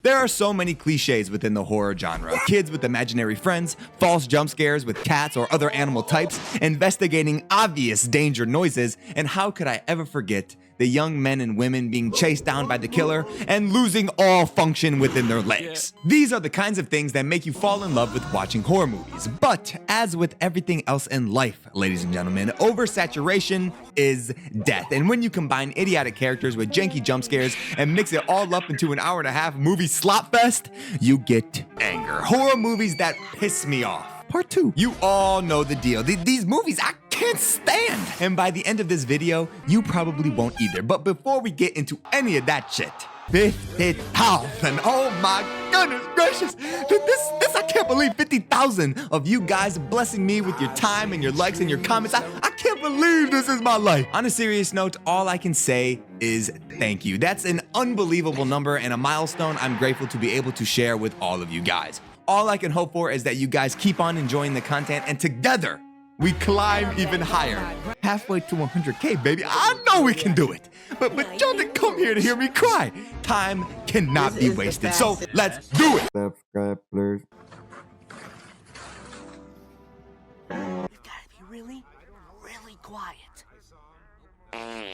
There are so many cliches within the horror genre. Kids with imaginary friends, false jump scares with cats or other animal types, investigating obvious danger noises, and how could I ever forget the young men and women being chased down by the killer and losing all function within their legs. These are the kinds of things that make you fall in love with watching horror movies. But as with everything else in life, ladies and gentlemen, oversaturation is death. And when you combine idiotic characters with janky jump scares and mix it all up into an hour-and-a-half movie slop fest, you get anger. Horror movies that piss me off. Part 2. You all know the deal. These movies I can't stand. And by the end of this video, you probably won't either. But before we get into any of that shit, 50,000. Oh my goodness gracious. This I can't believe 50,000 of you guys blessing me with your time and your likes and your comments. I can't believe this is my life. On a serious note, all I can say is thank you. That's an unbelievable number and a milestone I'm grateful to be able to share with all of you guys. All I can hope for is that you guys keep on enjoying the content and together we climb even higher. Halfway to 100K, baby. I know we can do it. But y'all didn't come here to hear me cry. Time cannot be wasted. So let's do it. Subscribe, please. You've got to be really quiet.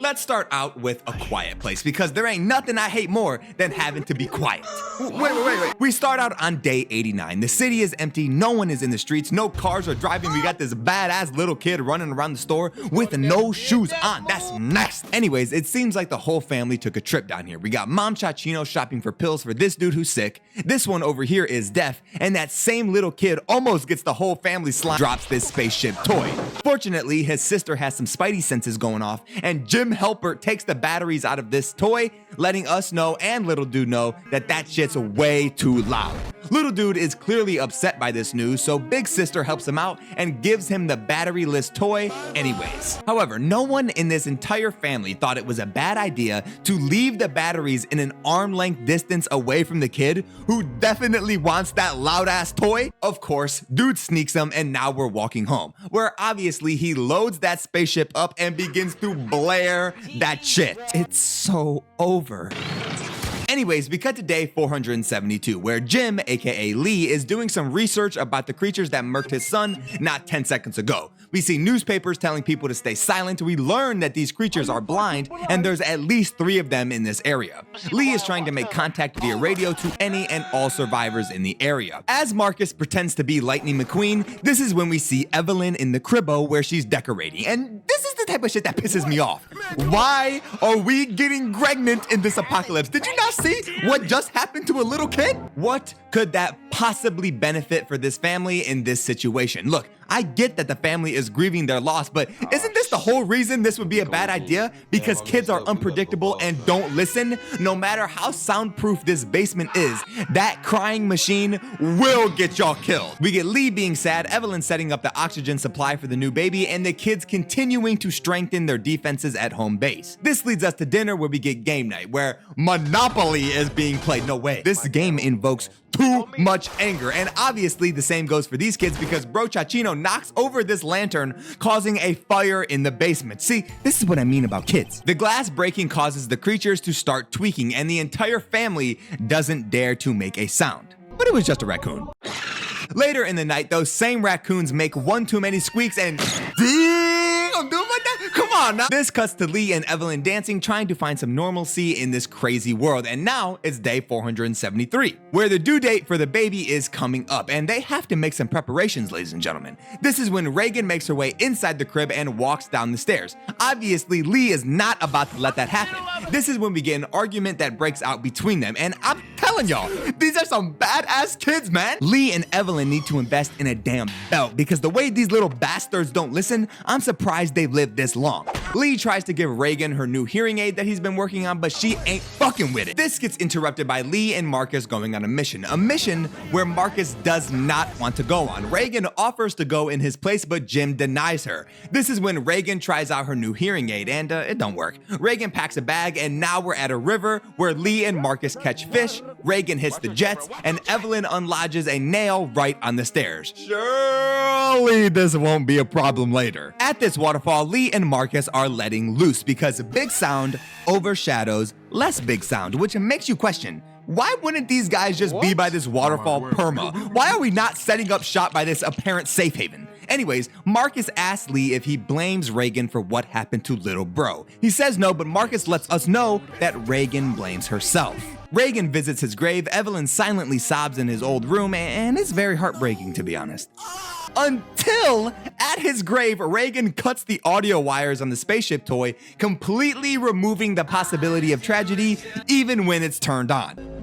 Let's start out with A Quiet Place, because there ain't nothing I hate more than having to be quiet. Wait. We start out on day 89. The city is empty, no one is in the streets, no cars are driving. We got this badass little kid running around the store with no shoes on. That's next. Anyways, it seems like the whole family took a trip down here. We got Mom Chachino shopping for pills for this dude who's sick. This one over here is deaf, and that same little kid almost gets the whole family slime. Drops this spaceship toy. Fortunately, his sister has some spidey senses going off, and Jim Halpert takes the batteries out of this toy, letting us know and little dude know that shit's way too loud. Little dude is clearly upset by this news, so big sister helps him out and gives him the batteryless toy anyways. However, no one in this entire family thought it was a bad idea to leave the batteries in an arm-length distance away from the kid who definitely wants that loud-ass toy. Of course, dude sneaks them, and now we're walking home, where obviously he loads that spaceship up and begins to blare that shit. It's so over. Anyways, we cut to day 472, where Jim, aka Lee, is doing some research about the creatures that murked his son not 10 seconds ago. We see newspapers telling people to stay silent. We learn that these creatures are blind, and there's at least 3 of them in this area. Lee is trying to make contact via radio to any and all survivors in the area. As Marcus pretends to be Lightning McQueen, this is when we see Evelyn in the cribbo where she's decorating, and this is the type of shit that pisses me off. Why are we getting pregnant in this apocalypse? Did you not see what just happened to a little kid? What could that possibly benefit for this family in this situation? Look, I get that the family is grieving their loss, but isn't this the whole reason this would be a bad idea? Because kids are unpredictable and don't listen. No matter how soundproof this basement is, that crying machine will get y'all killed. We get Lee being sad, Evelyn setting up the oxygen supply for the new baby, and the kids continuing to strengthen their defenses at home base. This leads us to dinner, where we get game night, where Monopoly is being played. No way. This game invokes too much anger, and obviously the same goes for these kids, because bro Chachino knocks over this lantern, causing a fire in the basement. See, this is what I mean about kids. The glass breaking causes the creatures to start tweaking, and the entire family doesn't dare to make a sound. But it was just a raccoon. Later in the night, those same raccoons make one too many squeaks, and I'm doing like that? Come on now. This cuts to Lee and Evelyn dancing, trying to find some normalcy in this crazy world. And now it's day 473, where the due date for the baby is coming up, and they have to make some preparations, ladies and gentlemen. This is when Reagan makes her way inside the crib and walks down the stairs. Obviously, Lee is not about to let that happen. This is when we get an argument that breaks out between them, and I'm telling y'all, these are some badass kids, man. Lee and Evelyn need to invest in a damn belt, because the way these little bastards don't listen, I'm surprised they've lived this long. Lee tries to give Reagan her new hearing aid that he's been working on, but she ain't fucking with it. This gets interrupted by Lee and Marcus going on a mission where Marcus does not want to go on. Reagan offers to go in his place, but Jim denies her. This is when Reagan tries out her new hearing aid, and it don't work. Reagan packs a bag, and now we're at a river where Lee and Marcus catch fish. Reagan hits the jets, and Evelyn unlodges a nail right on the stairs. Surely this won't be a problem later. At this waterfall, Lee and Marcus are letting loose, because big sound overshadows less big sound, which makes you question, Why wouldn't these guys just be by this waterfall perma? Why are we not setting up shop by this apparent safe haven? Anyways, Marcus asks Lee if he blames Reagan for what happened to little bro. He says no, but Marcus lets us know that Reagan blames herself. Reagan visits his grave, Evelyn silently sobs in his old room, and it's very heartbreaking, to be honest. Until, at his grave, Reagan cuts the audio wires on the spaceship toy, completely removing the possibility of tragedy, even when it's turned on.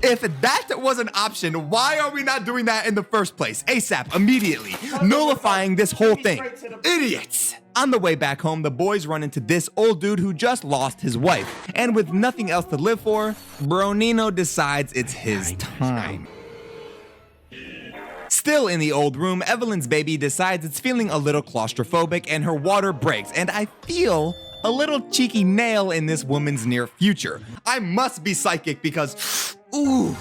If that was an option, why are we not doing that in the first place? ASAP, immediately, nullifying this whole thing. Idiots! On the way back home, the boys run into this old dude who just lost his wife. And with nothing else to live for, Bronino decides it's his time. Still in the old room, Evelyn's baby decides it's feeling a little claustrophobic and her water breaks, and I feel a little cheeky nail in this woman's near future. I must be psychic because, ooh,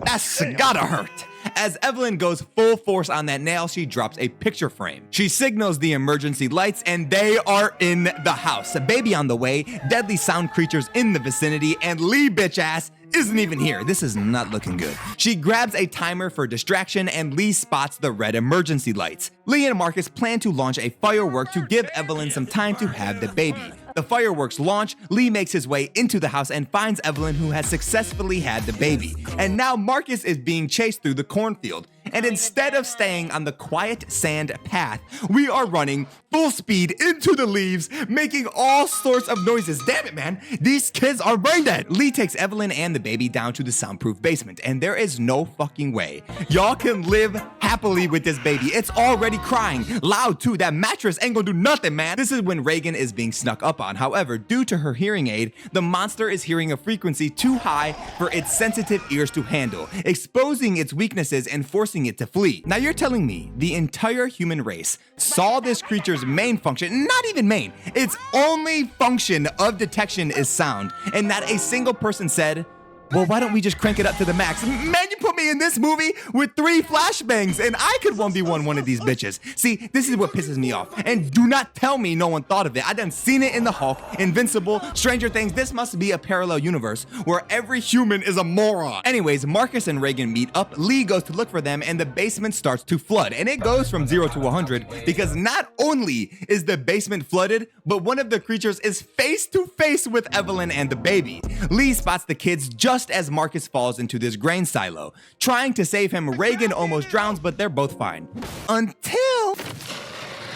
that's gotta hurt. As Evelyn goes full force on that nail, she drops a picture frame. She signals the emergency lights and they are in the house. A baby on the way, deadly sound creatures in the vicinity, and Lee bitch ass isn't even here. This is not looking good. She grabs a timer for distraction and Lee spots the red emergency lights. Lee and Marcus plan to launch a firework to give Evelyn some time to have the baby. The fireworks launch, Lee makes his way into the house and finds Evelyn, who has successfully had the baby. And now Marcus is being chased through the cornfield. And instead of staying on the quiet sand path, we are running full speed into the leaves, making all sorts of noises. Damn it, man. These kids are brain dead. Lee takes Evelyn and the baby down to the soundproof basement, and there is no fucking way y'all can live happily with this baby. It's already crying. Loud too. That mattress ain't gonna do nothing, man. This is when Reagan is being snuck up on. However, due to her hearing aid, the monster is hearing a frequency too high for its sensitive ears to handle, exposing its weaknesses and forcing it to flee. Now you're telling me the entire human race saw this creature's main function, not even main, its only function of detection is sound, and not a single person said, well, why don't we just crank it up to the max? Man, you put me in this movie with 3 flashbangs and I could 1v1 one of these bitches. See, this is what pisses me off. And do not tell me no one thought of it. I done seen it in The Hulk, Invincible, Stranger Things. This must be a parallel universe where every human is a moron. Anyways, Marcus and Reagan meet up, Lee goes to look for them, and the basement starts to flood. And it goes from 0 to 100 because not only is the basement flooded, but one of the creatures is face to face with Evelyn and the baby. Lee spots the kids just as Marcus falls into this grain silo. Trying to save him, Reagan almost drowns, but they're both fine.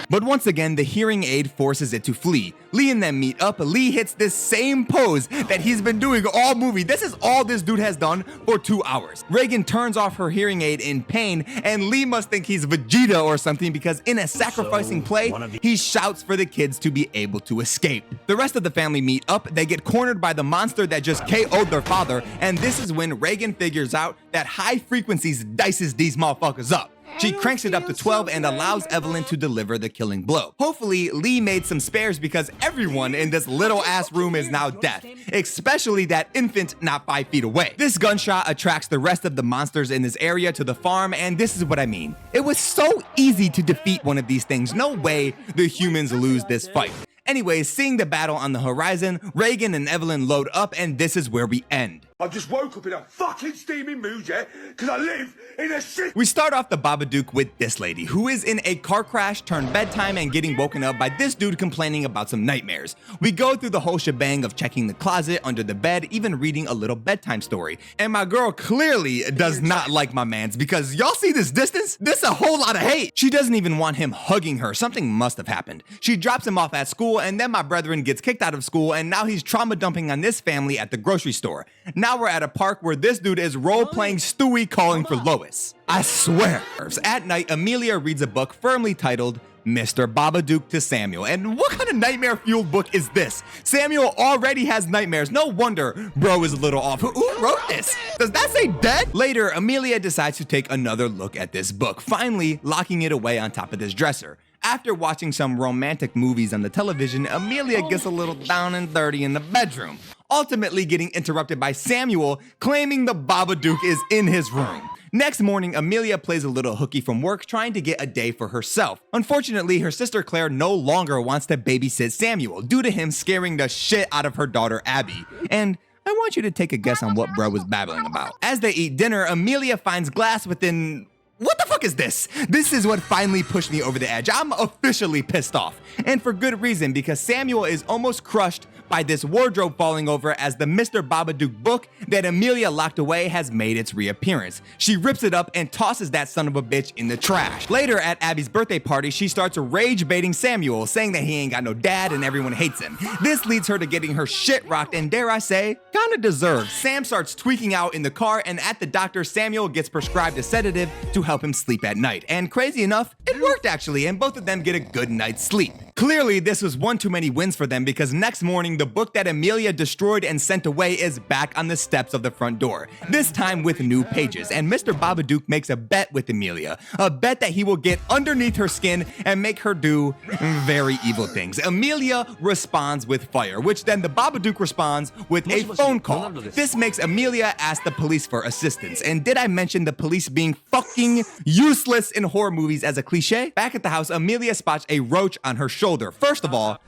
But once again, the hearing aid forces it to flee. Lee and them meet up. Lee hits this same pose that he's been doing all movie. This is all this dude has done for 2 hours. Reagan turns off her hearing aid in pain, and Lee must think he's Vegeta or something because in a sacrificing play, he shouts for the kids to be able to escape. The rest of the family meet up. They get cornered by the monster that just KO'd their father, and this is when Reagan figures out that high frequencies dices these motherfuckers up. She cranks it up to 12 and allows Evelyn to deliver the killing blow. Hopefully, Lee made some spares because everyone in this little ass room is now dead, especially that infant not 5 feet away. This gunshot attracts the rest of the monsters in this area to the farm, and this is what I mean. It was so easy to defeat one of these things. No way the humans lose this fight. Anyways, seeing the battle on the horizon, Reagan and Evelyn load up, and this is where we end. I just woke up in a fucking steaming mood, yeah? Because I live in a shit. We start off the Babadook with this lady, who is in a car crash turned bedtime and getting woken up by this dude complaining about some nightmares. We go through the whole shebang of checking the closet, under the bed, even reading a little bedtime story. And my girl clearly does not like my mans because y'all see this distance? This a whole lot of hate. She doesn't even want him hugging her. Something must have happened. She drops him off at school, and then my brethren gets kicked out of school, and now he's trauma dumping on this family at the grocery store. Now we're at a park where this dude is role-playing Stewie calling for Lois. I swear. At night, Amelia reads a book firmly titled Mr. Babadook to Samuel. And what kind of nightmare-fueled book is this? Samuel already has nightmares. No wonder bro is a little off. Who wrote this? Does that say dead? Later, Amelia decides to take another look at this book, finally locking it away on top of this dresser. After watching some romantic movies on the television, Amelia gets a little down and dirty in the bedroom, ultimately getting interrupted by Samuel claiming the Babadook is in his room. Next morning, Amelia plays a little hooky from work trying to get a day for herself. Unfortunately, her sister Claire no longer wants to babysit Samuel due to him scaring the shit out of her daughter Abby. And I want you to take a guess on what bro was babbling about. As they eat dinner, Amelia finds glass within... What the fuck is this? This is what finally pushed me over the edge. I'm officially pissed off. And for good reason, because Samuel is almost crushed by this wardrobe falling over as the Mr. Babadook book that Amelia locked away has made its reappearance. She rips it up and tosses that son of a bitch in the trash. Later at Abby's birthday party, she starts rage baiting Samuel, saying that he ain't got no dad and everyone hates him. This leads her to getting her shit rocked and, dare I say, kinda deserved. Sam starts tweaking out in the car, and at the doctor, Samuel gets prescribed a sedative to help him sleep at night. And crazy enough, it worked actually, and both of them get a good night's sleep. Clearly, this was one too many wins for them, because next morning, the book that Amelia destroyed and sent away is back on the steps of the front door, this time with new pages, and Mr. Babadook makes a bet with Amelia, a bet that he will get underneath her skin and make her do very evil things. Amelia responds with fire, which then the Babadook responds with a phone call. This makes Amelia ask the police for assistance, and did I mention the police being fucking useless in horror movies as a cliche? Back at the house, Amelia spots a roach on her shoulder. First of all,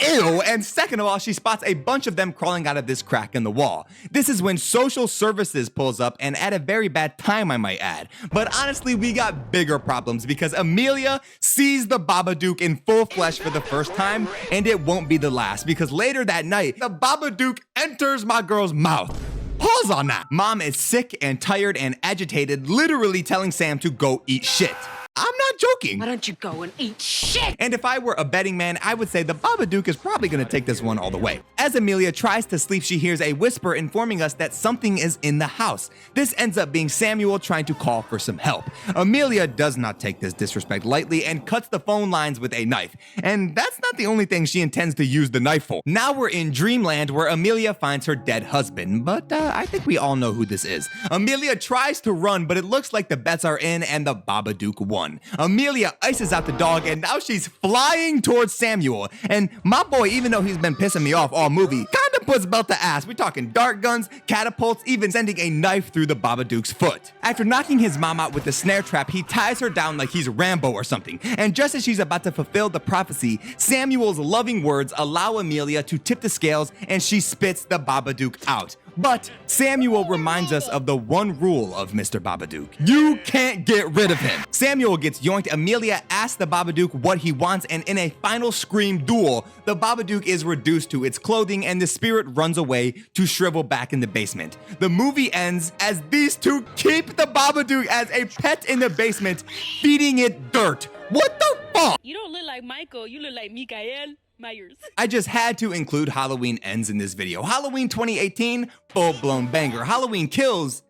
ew, and second of all, she spots a bunch of them crawling out of this crack in the wall. This is when social services pulls up, and at a very bad time, I might add. But honestly, we got bigger problems because Amelia sees the Babadook in full flesh for the first time, and it won't be the last, because later that night, the Babadook enters my girl's mouth. Pause on that. Mom is sick and tired and agitated, literally telling Sam to go eat shit. I'm not joking. Why don't you go and eat shit? And if I were a betting man, I would say the Babadook is probably gonna take this one all the way. As Amelia tries to sleep, she hears a whisper informing us that something is in the house. This ends up being Samuel trying to call for some help. Amelia does not take this disrespect lightly and cuts the phone lines with a knife. And that's not the only thing she intends to use the knife for. Now we're in dreamland where Amelia finds her dead husband, but I think we all know who this is. Amelia tries to run, but it looks like the bets are in and the Babadook won. Amelia ices out the dog, and now she's flying towards Samuel. And my boy, even though he's been pissing me off all movie, kinda puts belt to ass. We're talking dart guns, catapults, even sending a knife through the Babadook's foot. After knocking his mom out with the snare trap, he ties her down like he's Rambo or something. And just as she's about to fulfill the prophecy, Samuel's loving words allow Amelia to tip the scales, and she spits the Babadook out. But Samuel reminds us of the one rule of Mr. Babadook. You can't get rid of him. Samuel gets yoinked. Amelia asks the Babadook what he wants, and in a final scream duel, the Babadook is reduced to its clothing and the spirit runs away to shrivel back in the basement. The movie ends as these two keep the Babadook as a pet in the basement, feeding it dirt. What the fuck? You don't look like Michael, you look like Mikael Myers. I just had to include Halloween Ends in this video. Halloween 2018, full-blown banger. Halloween Kills,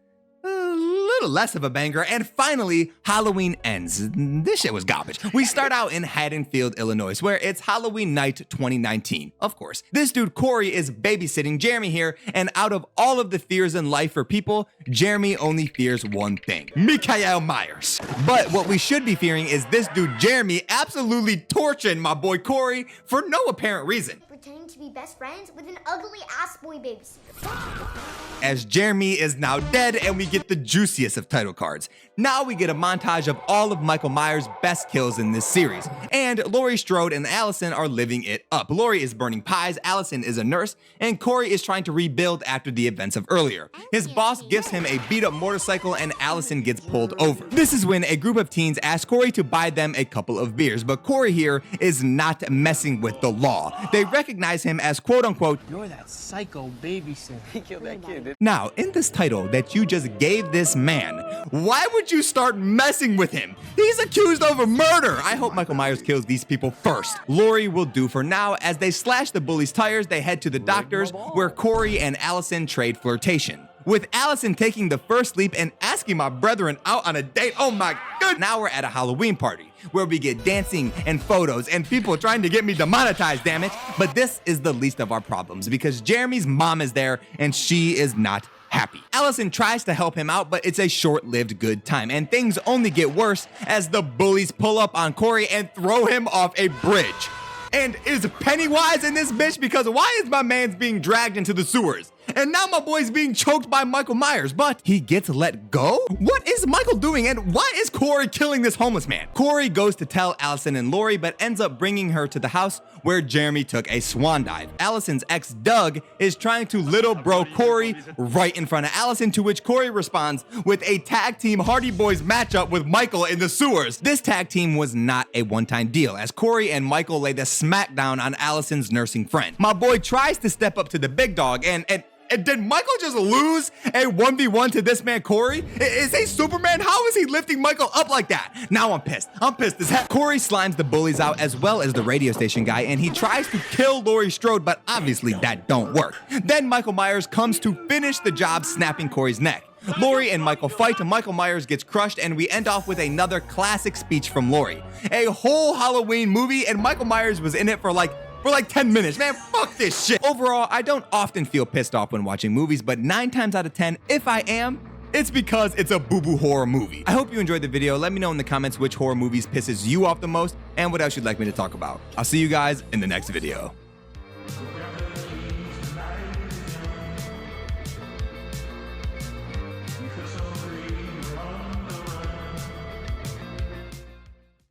a little less of a banger. And finally, Halloween Ends. This shit was garbage. We start out in Haddonfield, Illinois, where it's Halloween night 2019. Of course, this dude Corey is babysitting Jeremy here, and out of all of the fears in life for people, Jeremy only fears one thing: Mikael Myers. But what we should be fearing is this dude Jeremy absolutely torching my boy Corey for no apparent reason. Pretending to be best friends with an ugly ass boy babysitter. As Jeremy is now dead, and we get the juiciest of title cards. Now we get a montage of all of Michael Myers' best kills in this series. And Laurie Strode and Allison are living it up. Laurie is burning pies, Allison is a nurse, and Corey is trying to rebuild after the events of earlier. His boss gives him a beat up motorcycle and Allison gets pulled over. This is when a group of teens ask Corey to buy them a couple of beers, but Corey here is not messing with the law. They recognize him as quote unquote, "You're that psycho babysitter. He killed that kid, didn't Now, in this title that you just gave this man, why would you start messing with him? He's accused of a murder. I hope Michael Myers kills these people first. Laurie will do for now. As they slash the bully's tires, they head to the doctor's where Corey and Allison trade flirtation. With Allison taking the first leap and asking my brethren out on a date. Oh my god. Now we're at a Halloween party where we get dancing and photos and people trying to get me demonetized, damn it. But this is the least of our problems because Jeremy's mom is there and she is not happy. Allison tries to help him out, but it's a short-lived good time, and things only get worse as the bullies pull up on Corey and throw him off a bridge. And is Pennywise in this bitch? Because why is my man's being dragged into the sewers? And now my boy's being choked by Michael Myers, but he gets let go? What is Michael doing, and why is Corey killing this homeless man? Corey goes to tell Allison and Laurie, but ends up bringing her to the house where Jeremy took a swan dive. Allison's ex Doug is trying to little bro Corey right in front of Allison, to which Corey responds with a tag team Hardy Boys matchup with Michael in the sewers. This tag team was not a one-time deal, as Corey and Michael lay the smackdown on Allison's nursing friend. My boy tries to step up to the big dog, and did Michael just lose a 1v1 to this man Corey? Is he Superman? How is he lifting Michael up like that? Now I'm pissed. I'm pissed as heck. Corey slimes the bullies out as well as the radio station guy, and he tries to kill Laurie Strode, but obviously that don't work. Then Michael Myers comes to finish the job, snapping Corey's neck. Laurie and Michael fight, and Michael Myers gets crushed, and we end off with another classic speech from Laurie. A whole Halloween movie, and Michael Myers was in it for like 10 minutes. Man, fuck this shit. Overall, I don't often feel pissed off when watching movies, but 9 times out of 10, if I am, it's because it's a boo-boo horror movie. I hope you enjoyed the video. Let me know in the comments which horror movies pisses you off the most and what else you'd like me to talk about. I'll see you guys in the next video.